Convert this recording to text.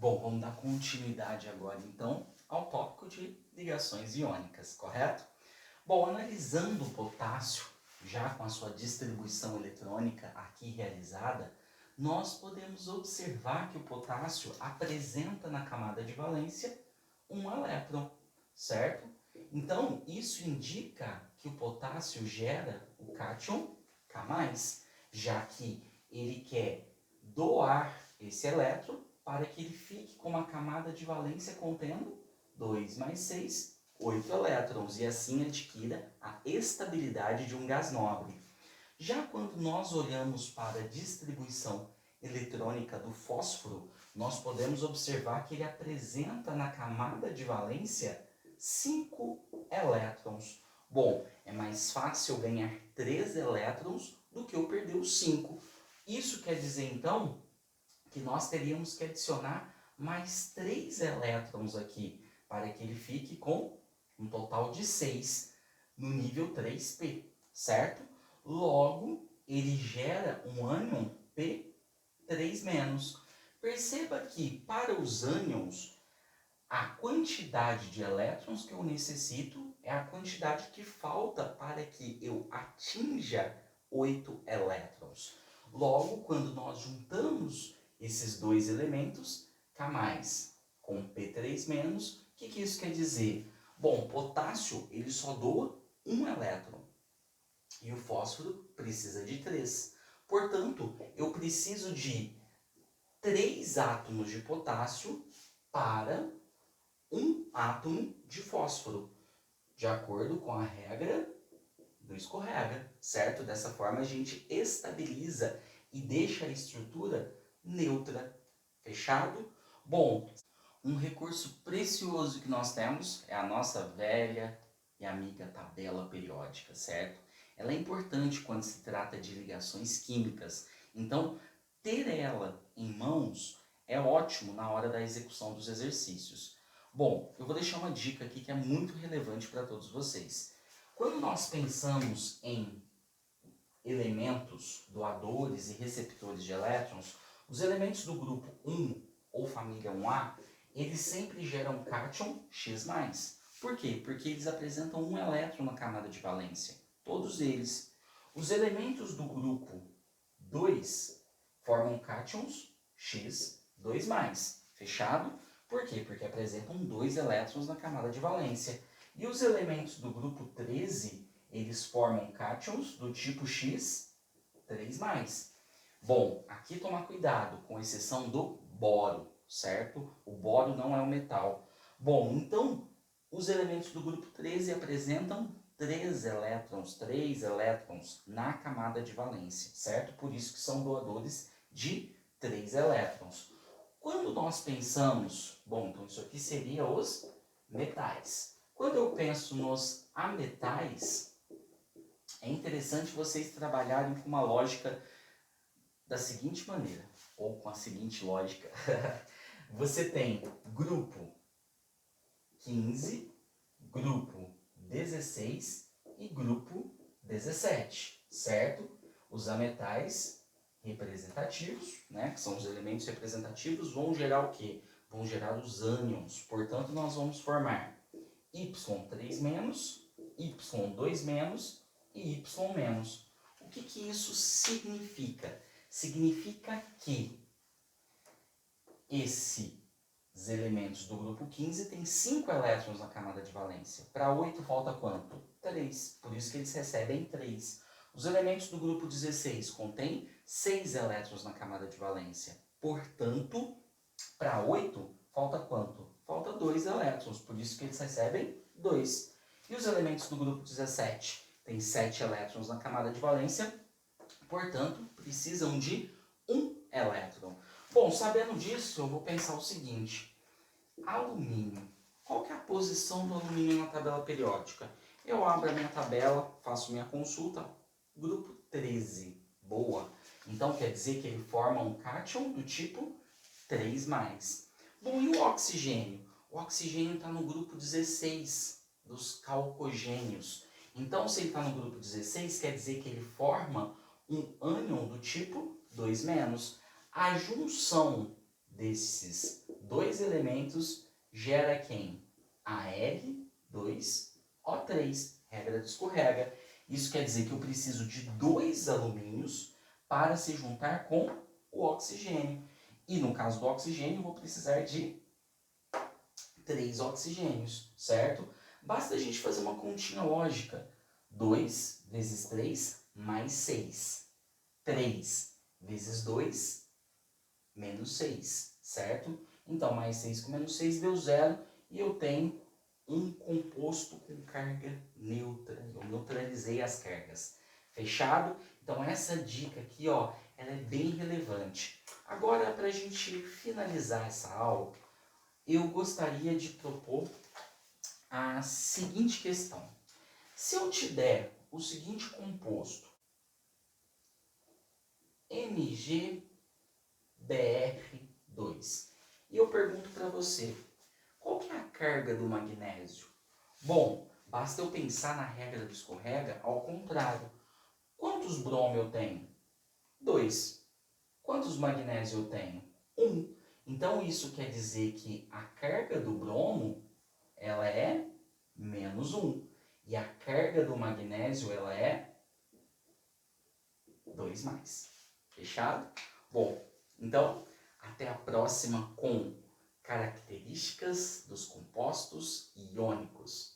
Bom, vamos dar continuidade agora, então, ao tópico de ligações iônicas, correto? Bom, analisando o potássio, já com a sua distribuição eletrônica aqui realizada, nós podemos observar que o potássio apresenta na camada de valência um elétron, certo? Então, isso indica que o potássio gera o cátion K+, já que ele quer doar esse elétron para que ele fique com uma camada de valência contendo 2 mais 6, 8 elétrons, e assim adquira a estabilidade de um gás nobre. Já quando nós olhamos para a distribuição eletrônica do fósforo, nós podemos observar que ele apresenta na camada de valência 5 elétrons. Bom, é mais fácil eu ganhar 3 elétrons do que eu perder os 5. Isso quer dizer, então, que nós teríamos que adicionar mais 3 elétrons aqui, para que ele fique com um total de 6 no nível 3p, certo? Logo, ele gera um ânion P3-. Perceba que para os ânions, a quantidade de elétrons que eu necessito é a quantidade que falta para que eu atinja 8 elétrons. Logo, quando nós juntamos esses dois elementos, K+ com P3-, o que isso quer dizer? Bom, potássio ele só doa um elétron e o fósforo precisa de 3. Portanto, eu preciso de 3 átomos de potássio para um átomo de fósforo, de acordo com a regra do escorrega, certo? Dessa forma a gente estabiliza e deixa a estrutura neutra. Fechado? Bom, um recurso precioso que nós temos é a nossa velha e amiga tabela periódica, certo? Ela é importante quando se trata de ligações químicas, então ter ela em mãos é ótimo na hora da execução dos exercícios. Bom, eu vou deixar uma dica aqui que é muito relevante para todos vocês. Quando nós pensamos em elementos doadores e receptores de elétrons, os elementos do grupo 1 ou família 1A, eles sempre geram cátion X+. Por quê? Porque eles apresentam um elétron na camada de valência. Todos eles. Os elementos do grupo 2 formam cátions X2+. Fechado? Por quê? Porque apresentam 2 elétrons na camada de valência. E os elementos do grupo 13, eles formam cátions do tipo X3+. Bom, aqui tomar cuidado, com exceção do boro, certo? O boro não é um metal. Bom, então, os elementos do grupo 13 apresentam 3 elétrons na camada de valência, certo? Por isso que são doadores de 3 elétrons. Quando nós pensamos, bom, então isso aqui seria os metais. Quando eu penso nos ametais, é interessante vocês trabalharem com uma lógica da seguinte maneira, ou com a seguinte lógica. Você tem grupo 15, grupo 16 e grupo 17, certo? Os ametais representativos, né, que são os elementos representativos, vão gerar o quê? Vão gerar os ânions. Portanto, nós vamos formar Y3-, Y2- e Y-. O que isso significa? Significa que esses elementos do grupo 15 têm 5 elétrons na camada de valência. Para 8 falta quanto? 3. Por isso que eles recebem 3. Os elementos do grupo 16 contêm 6 elétrons na camada de valência. Portanto, para 8 falta quanto? Falta 2 elétrons. Por isso que eles recebem 2. E os elementos do grupo 17 têm 7 elétrons na camada de valência. Portanto, precisam de 1 elétron. Bom, sabendo disso, eu vou pensar o seguinte. Alumínio. Qual que é a posição do alumínio na tabela periódica? Eu abro a minha tabela, faço minha consulta. Grupo 13. Boa. Então, quer dizer que ele forma um cátion do tipo 3+. Bom, e o oxigênio? O oxigênio está no grupo 16, dos calcogênios. Então, se ele está no grupo 16, quer dizer que ele forma um ânion do tipo 2-. A junção desses dois elementos gera quem? Al2O3, regra do escorrega. Isso quer dizer que eu preciso de 2 alumínios para se juntar com o oxigênio. E no caso do oxigênio, eu vou precisar de 3 oxigênios, certo? Basta a gente fazer uma continha lógica. 2 vezes 3 mais 6. 3 vezes 2 menos 6, certo? Então, mais 6 com menos 6 deu 0 e eu tenho um composto com carga neutra. Eu neutralizei as cargas. Fechado? Então, essa dica aqui, ó, ela é bem relevante. Agora, para a gente finalizar essa aula, eu gostaria de propor a seguinte questão. Se eu te der o seguinte composto, MgBr2, e eu pergunto para você, qual que é a carga do magnésio? Bom, basta eu pensar na regra do escorrega ao contrário. Quantos bromo eu tenho? 2. Quantos magnésio eu tenho? 1. Então isso quer dizer que a carga do bromo ela é menos 1. E a carga do magnésio ela é 2 mais. Fechado? Bom, então até a próxima com características dos compostos iônicos.